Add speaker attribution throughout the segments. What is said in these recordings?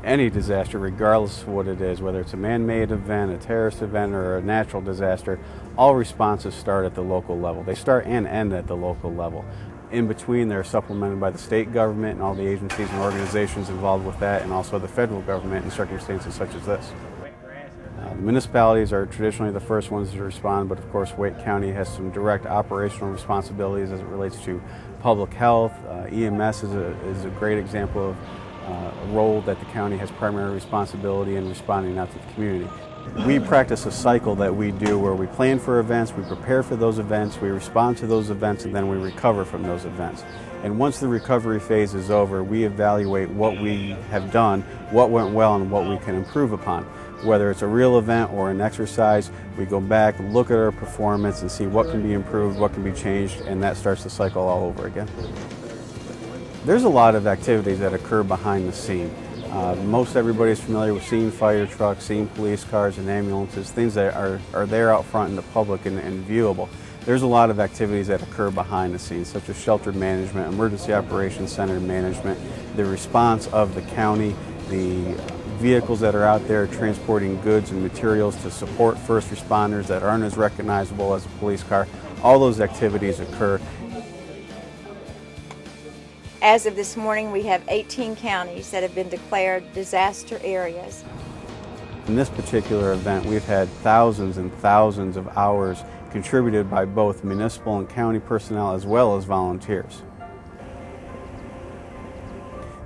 Speaker 1: any disaster, regardless of what it is, whether it's a man-made event, a terrorist event, or a natural disaster, all responses start at the local level. They start and end at the local level. In between, they're supplemented by the state government and all the agencies and organizations involved with that, and also the federal government in circumstances such as this. The municipalities are traditionally the first ones to respond, but of course Wake County has some direct operational responsibilities as it relates to public health. EMS is a great example of a role that the county has primary responsibility in responding out to the community. We practice a cycle that we do where we plan for events, we prepare for those events, we respond to those events, and then we recover from those events. And once the recovery phase is over, we evaluate what we have done, what went well, and what we can improve upon. Whether it's a real event or an exercise, we go back, look at our performance, and see what can be improved, what can be changed, and that starts the cycle all over again. There's a lot of activities that occur behind the scene. Most everybody's familiar with seeing fire trucks, seeing police cars and ambulances, things that are there out front in the public and viewable. There's a lot of activities that occur behind the scenes, such as shelter management, emergency operations center management, the response of the county, the vehicles that are out there transporting goods and materials to support first responders that aren't as recognizable as a police car. All those activities occur.
Speaker 2: As of this morning, we have 18 counties that have been declared disaster areas.
Speaker 1: In this particular event, we've had thousands and thousands of hours contributed by both municipal and county personnel as well as volunteers.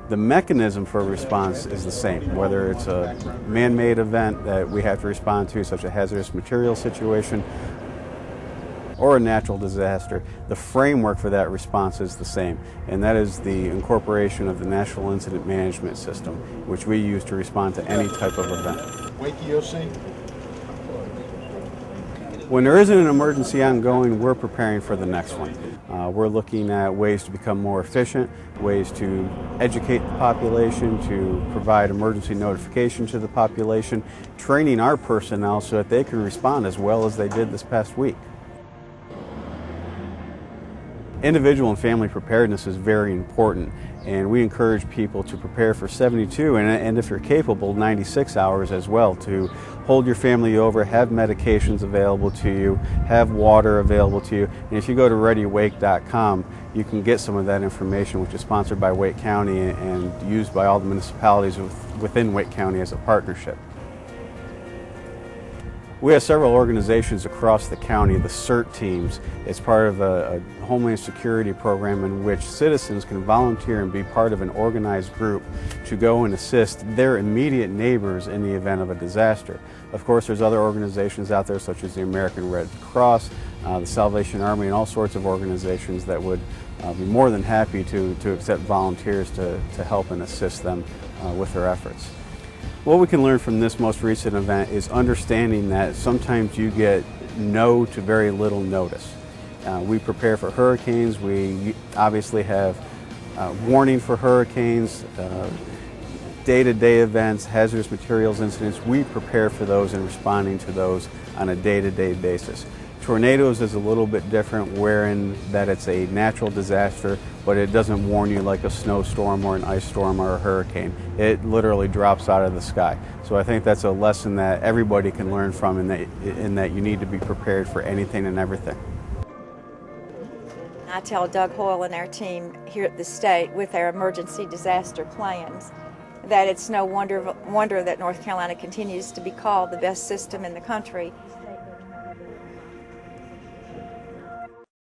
Speaker 1: The mechanism for response is the same, whether it's a man-made event that we have to respond to, such a hazardous material situation, or a natural disaster. The framework for that response is the same, and that is the incorporation of the National Incident Management System, which we use to respond to any type of event.
Speaker 3: Wake EOC?
Speaker 1: When there isn't an emergency ongoing, we're preparing for the next one. We're looking at ways to become more efficient, ways to educate the population, to provide emergency notification to the population, training our personnel so that they can respond as well as they did this past week. Individual and family preparedness is very important, and we encourage people to prepare for 72 and if you're capable, 96 hours as well, to hold your family over, have medications available to you, have water available to you. And if you go to ReadyWake.com, you can get some of that information, which is sponsored by Wake County and used by all the municipalities within Wake County as a partnership. We have several organizations across the county, the CERT teams. It's part of a Homeland Security program in which citizens can volunteer and be part of an organized group to go and assist their immediate neighbors in the event of a disaster. Of course, there's other organizations out there such as the American Red Cross, the Salvation Army, and all sorts of organizations that would be more than happy to accept volunteers to help and assist them with their efforts. What we can learn from this most recent event is understanding that sometimes you get no to very little notice. We prepare for hurricanes. We obviously have warning for hurricanes, day-to-day events, hazardous materials incidents. We prepare for those and responding to those on a day-to-day basis. Tornadoes is a little bit different, wherein that it's a natural disaster, but it doesn't warn you like a snowstorm or an ice storm or a hurricane. It literally drops out of the sky. So I think that's a lesson that everybody can learn from, in that you need to be prepared for anything and everything.
Speaker 2: I tell Doug Hoyle and our team here at the state with our emergency disaster plans that it's no wonder that North Carolina continues to be called the best system in the country